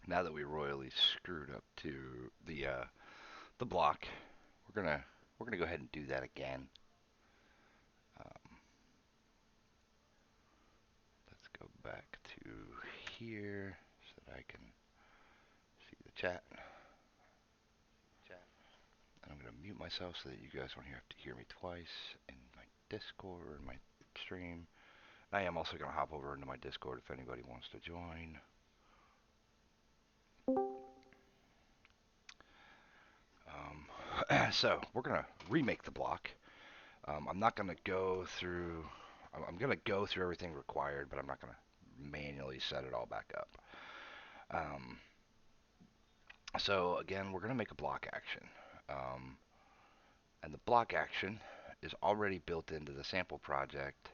Now that we royally screwed up to the block, we're gonna we're gonna go ahead and do that again. Um, let's go back to here so that I can see the chat. And I'm gonna mute myself so that you guys don't have to hear me twice in my Discord or in my stream. I am also gonna hop over into my Discord if anybody wants to join. So we're gonna remake the block. I'm not gonna go through. I'm gonna go through everything required, but I'm not gonna manually set it all back up. Um, so again, we're gonna make a block action, um, and the block action is already built into the sample project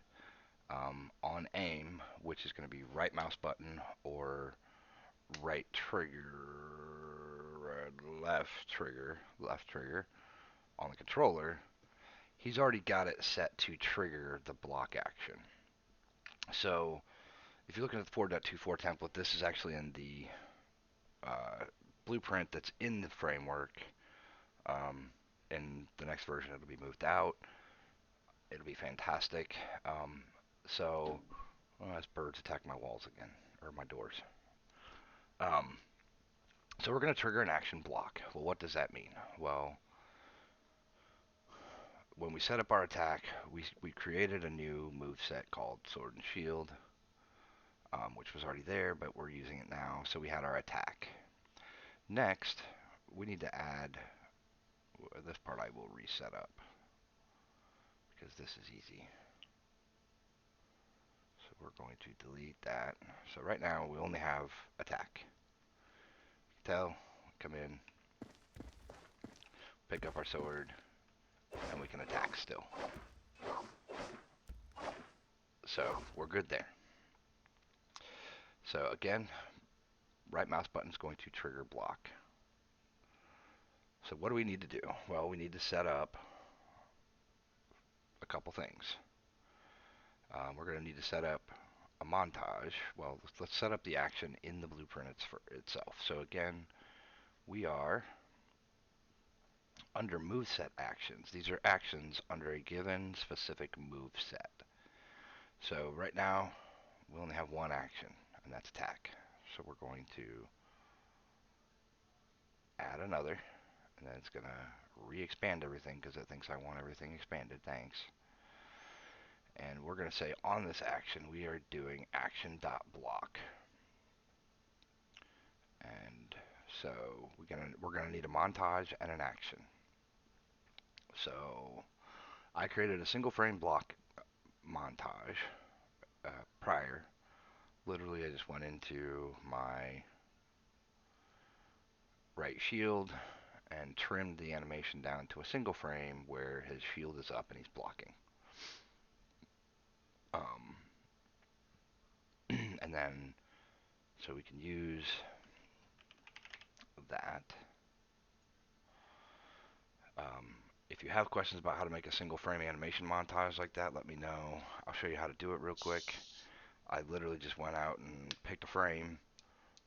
on aim, which is going to be right mouse button or right trigger, left trigger on the controller. He's already got it set to trigger the block action. So if you're looking at the 4.24 template, this is actually in the blueprint that's in the framework. Um, in the next version, it'll be moved out. It'll be fantastic. So, well, as birds attack my walls again, or my doors. Um, so we're going to trigger an action block. Well, what does that mean? Well, when we set up our attack, we created a new move set called Sword and Shield, which was already there, but we're using it now. So we had our attack. Next, we need to add, this part I will reset up because this is easy. So we're going to delete that. So right now we only have attack. Tell, come in, pick up our sword, and we can attack still. So we're good there. So again, right mouse button is going to trigger block. So what do we need to do? Well, we need to set up a couple things. We're going to need to set up a montage. Well, let's set up the action in the blueprint itself. So again, we are under moveset actions. These are actions under a given specific move set. So right now, we only have one action, and that's attack. So we're going to add another, and then it's going to re-expand everything because it thinks I want everything expanded. Thanks. And we're going to say on this action, we are doing action.block. And so we're gonna need a montage and an action. So I created a single frame block montage prior. Literally, I just went into my right shield and trimmed the animation down to a single frame where his shield is up and he's blocking. Um, and then, so we can use that. Um, if you have questions about how to make a single frame animation montage like that, let me know. I'll show you how to do it real quick. I literally just went out and picked a frame,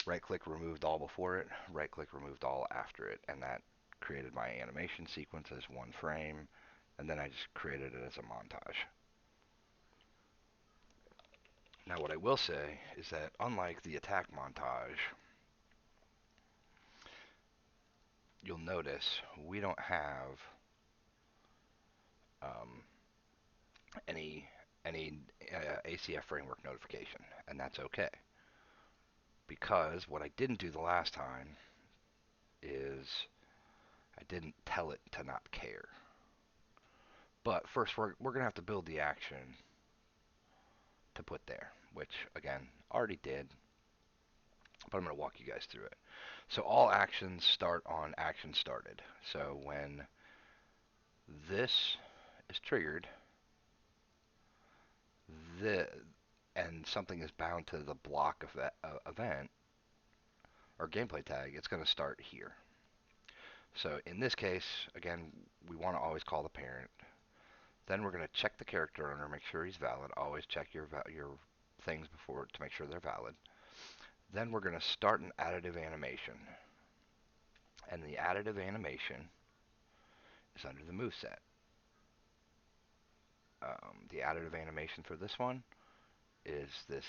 right click removed all before it, right click removed all after it, and that created my animation sequence as one frame, and then I just created it as a montage. Now what I will say is that unlike the attack montage, you'll notice we don't have um, any ACF framework notification, and that's okay. Because what I didn't do the last time is I didn't tell it to not care. But first, we're going to have to build the action to put there, which, again, already did, but I'm going to walk you guys through it. So all actions start on action started. So when this is triggered, the and something is bound to the block of that event or gameplay tag, it's going to start here. So in this case, again, we want to always call the parent. Then we're going to check the character owner, make sure he's valid. Always check your things before to make sure they're valid. Then we're going to start an additive animation. And the additive animation is under the move set. The additive animation for this one is this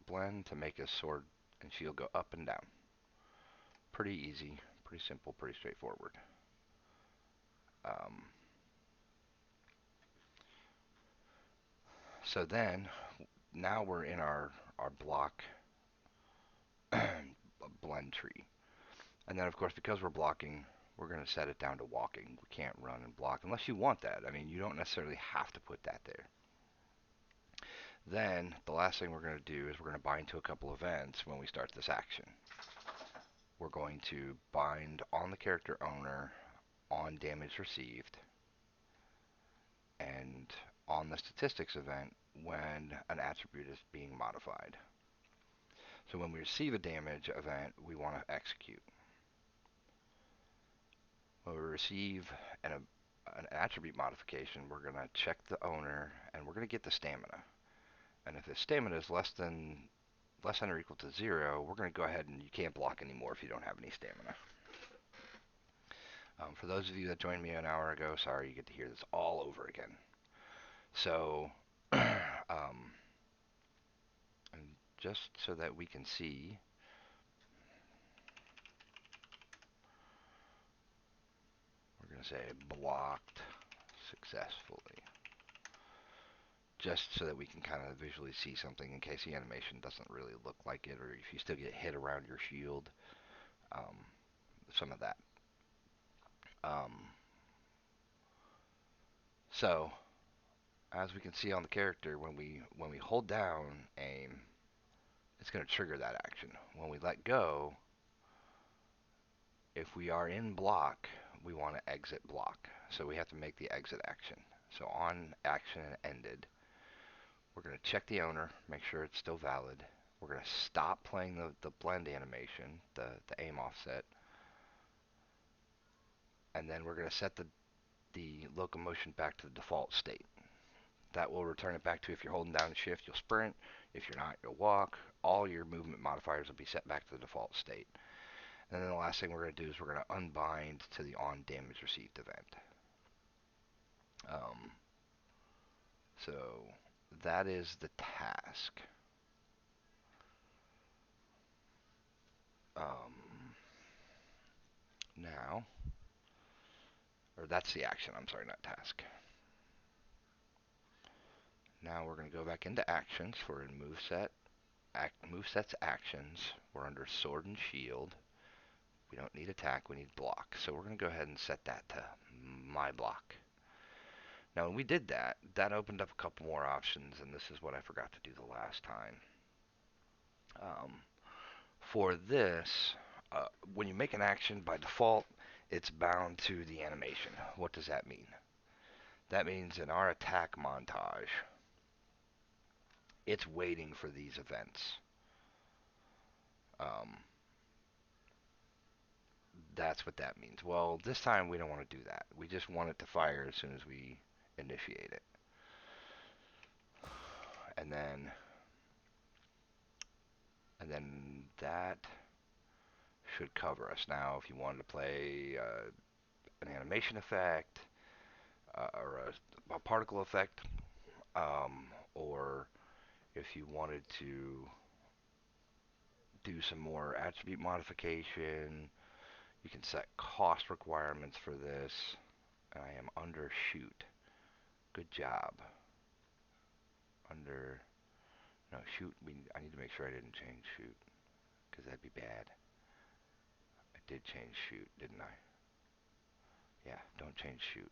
blend to make his sword and shield go up and down. Pretty easy, pretty simple, pretty straightforward. Um, so then, now we're in our block blend tree. And then, of course, because we're blocking, we're going to set it down to walking. We can't run and block unless you want that. I mean, you don't necessarily have to put that there. Then, the last thing we're going to do is we're going to bind to a couple events when we start this action. We're going to bind on the character owner on damage received and on the statistics event when an attribute is being modified. So when we receive a damage event, we want to execute. When we receive an attribute modification, we're going to check the owner and we're going to get the stamina. And if the stamina is less than or equal to 0, we're going to go ahead and you can't block anymore if you don't have any stamina. For those of you that joined me an hour ago, sorry, you get to hear this all over again. So, and just so that we can see, we're going to say blocked successfully. Just so that we can kind of visually see something in case the animation doesn't really look like it, or if you still get hit around your shield, some of that. So, as we can see on the character, when we hold down aim, it's going to trigger that action. When we let go, if we are in block, we want to exit block. So we have to make the exit action. So on action ended, we're going to check the owner, make sure it's still valid. We're going to stop playing the blend animation, the aim offset. And then we're going to set the locomotion back to the default state. That will return it back to, if you're holding down shift, you'll sprint. If you're not, you'll walk. All your movement modifiers will be set back to the default state. And then the last thing we're going to do is we're going to unbind to the on damage received event. So that is the task. Now, or that's the action, I'm sorry, not task. Now we're going to go back into actions. We're in moveset, movesets actions. We're under sword and shield. We don't need attack, we need block. So we're going to go ahead and set that to my block. Now when we did that, that opened up a couple more options, and this is what I forgot to do the last time. For this, when you make an action, by default, it's bound to the animation. What does that mean? That means in our attack montage, it's waiting for these events. That's what that means. Well, this time we don't want to do that. We just want it to fire as soon as we initiate it. And then that should cover us. Now, if you wanted to play an animation effect or a particle effect, or if you wanted to do some more attribute modification, you can set cost requirements for this. And I am under shoot. Good job. Under, no, shoot, I need to make sure I didn't change shoot, because that'd be bad. I did change shoot, didn't I? Yeah, don't change shoot.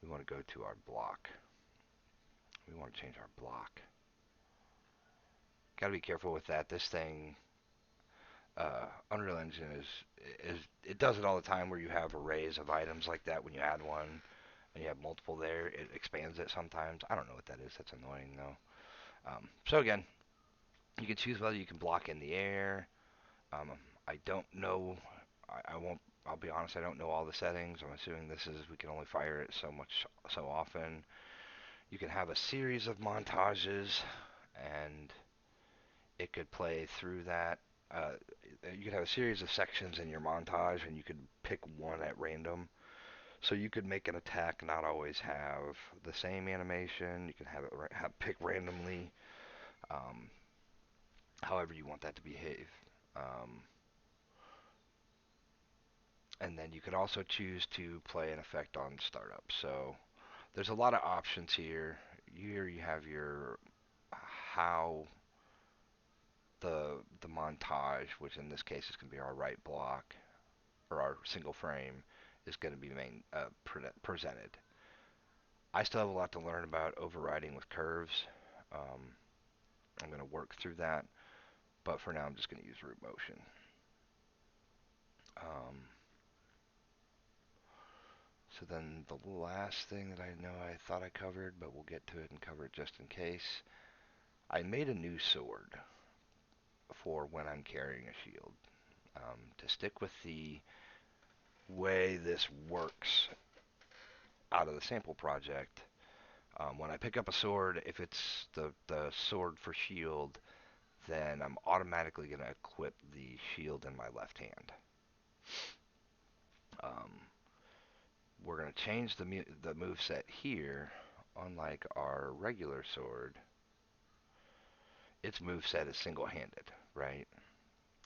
We want to go to our block. We want to change our block. Got to be careful with that. This thing, Unreal Engine is it does it all the time where you have arrays of items like that. When you add one and you have multiple there, it expands it sometimes. I don't know what that is. That's annoying though. So again, you can choose whether you can block in the air. I don't know. I won't. I'll be honest. I don't know all the settings. I'm assuming this is we can only fire it so often. You can have a series of montages, and it could play through that. Uh, you could have a series of sections in your montage, and you could pick one at random. So you could make an attack not always have the same animation. You can have it pick randomly, um, however you want that to behave. Um, and then you could also choose to play an effect on startup. So there's a lot of options here. Here you have your how the montage, which in this case is going to be our right block or our single frame, is going to be presented. I still have a lot to learn about overriding with curves. Um, I'm going to work through that, but for now I'm just going to use root motion. Um, so then the last thing that I know I thought I covered, but we'll get to it and cover it just in case. I made a new sword for when I'm carrying a shield. To stick with the way this works out of the sample project, when I pick up a sword, if it's the sword for shield, then I'm automatically going to equip the shield in my left hand. Um, we're going to change the move set here. Unlike our regular sword, its move set is single-handed, right?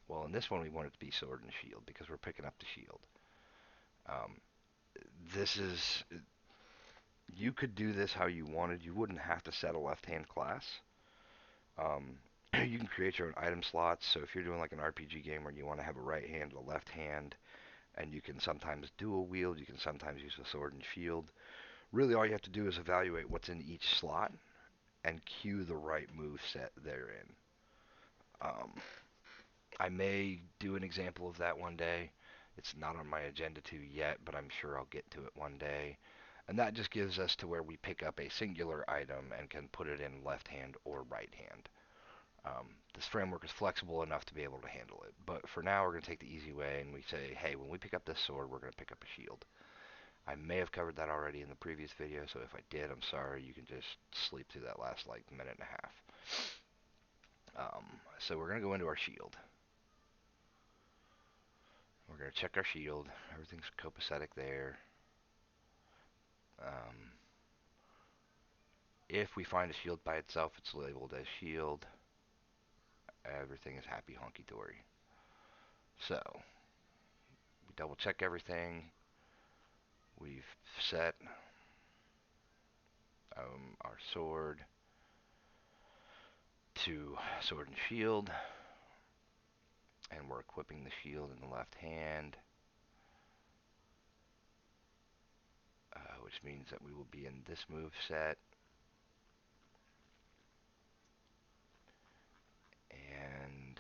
Well, in this one we want it to be sword and shield because we're picking up the shield. Um, this is You could do this how you wanted. You wouldn't have to set a left-hand class. Um, you can create your own item slots. So if you're doing like an RPG game where you want to have a right hand and a left hand, and you can sometimes dual wield, you can sometimes use a sword and shield. Really, all you have to do is evaluate what's in each slot and cue the right move set therein. Um, I may do an example of that one day. It's not on my agenda to yet, but I'm sure I'll get to it one day. And that just gives us to where we pick up a singular item and can put it in left hand or right hand. This framework is flexible enough to be able to handle it. But for now, we're going to take the easy way and we say, hey, when we pick up this sword, we're going to pick up a shield. I may have covered that already in the previous video, so if I did, I'm sorry. You can just sleep through that last like minute and a half. So we're going to go into our shield. We're going to check our shield. Everything's copacetic there. Um, if we find a shield by itself, it's labeled as shield. Everything is happy honky-dory. So, we double check everything. We've set our sword to sword and shield. And we're equipping the shield in the left hand. Which means that we will be in this move set. And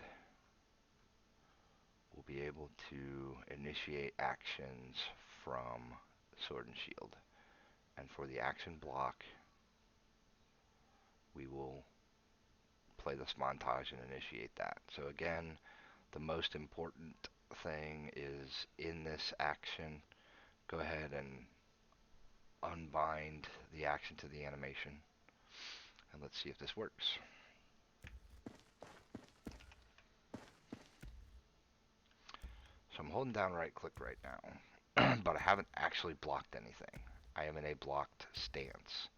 we'll be able to initiate actions from sword and shield. And for the action block, we will play this montage and initiate that. So again, the most important thing is in this action, go ahead and unbind the action to the animation. And let's see if this works. So I'm holding down right click right now, but I haven't actually blocked anything. I am in a blocked stance.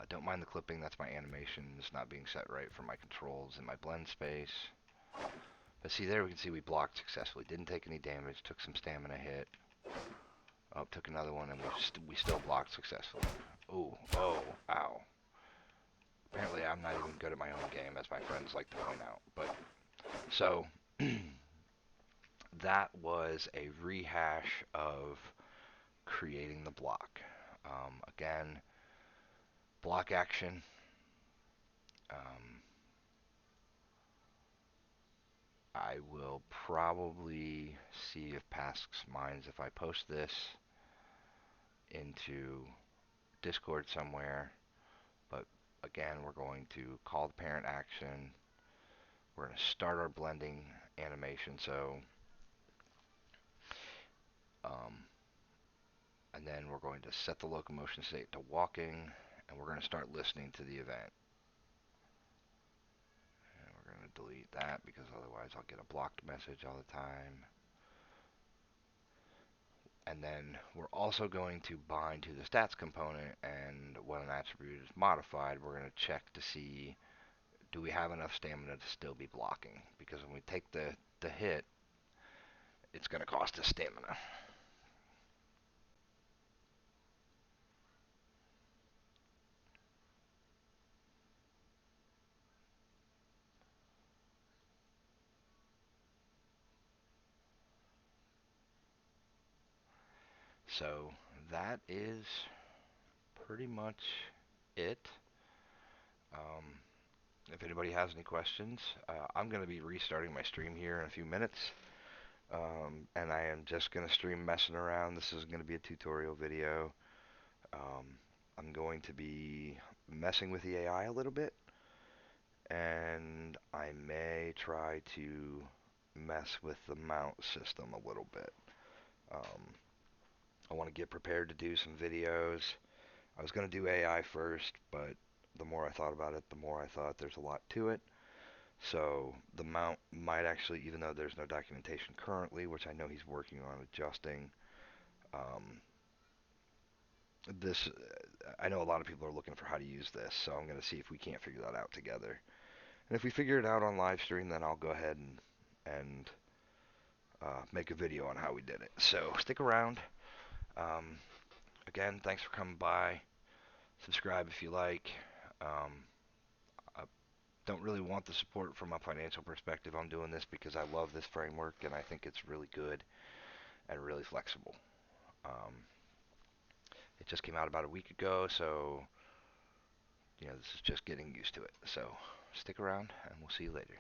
Don't mind the clipping, that's my animation. It's not being set right for my controls in my blend space. But see there, we can see we blocked successfully. Didn't take any damage, took some stamina hit. Oh, took another one, and we still blocked successfully. Ooh, oh, ow. Apparently I'm not even good at my own game, as my friends like to point out. But so that was a rehash of creating the block. Again, block action. I will probably see if Pask's minds if I post this into Discord somewhere. But again, we're going to call the parent action. We're going to start our blending animation. So And then we're going to set the locomotion state to walking, and we're going to start listening to the event. And we're going to delete that because otherwise I'll get a blocked message all the time. And then we're also going to bind to the stats component, and when an attribute is modified, we're going to check to see, do we have enough stamina to still be blocking? Because when we take the hit, it's going to cost us stamina. So that is pretty much it. Um, if anybody has any questions, I'm going to be restarting my stream here in a few minutes. And I am just going to stream messing around. This is going to be a tutorial video. Um, I'm going to be messing with the AI a little bit, and I may try to mess with the mount system a little bit. Um, I want to get prepared to do some videos. I was going to do AI first, but the more I thought about it, the more I thought there's a lot to it. So the mount might actually, even though there's no documentation currently, which I know he's working on adjusting, um, this, I know a lot of people are looking for how to use this, so I'm going to see if we can't figure that out together. And if we figure it out on live stream, then I'll go ahead and make a video on how we did it. So stick around. Um, Again, thanks for coming by. Subscribe if you like. I don't really want the support from a financial perspective. I'm doing this because I love this framework and I think it's really good and really flexible. Um, it just came out about a week ago, so this is just getting used to it. So stick around and we'll see you later.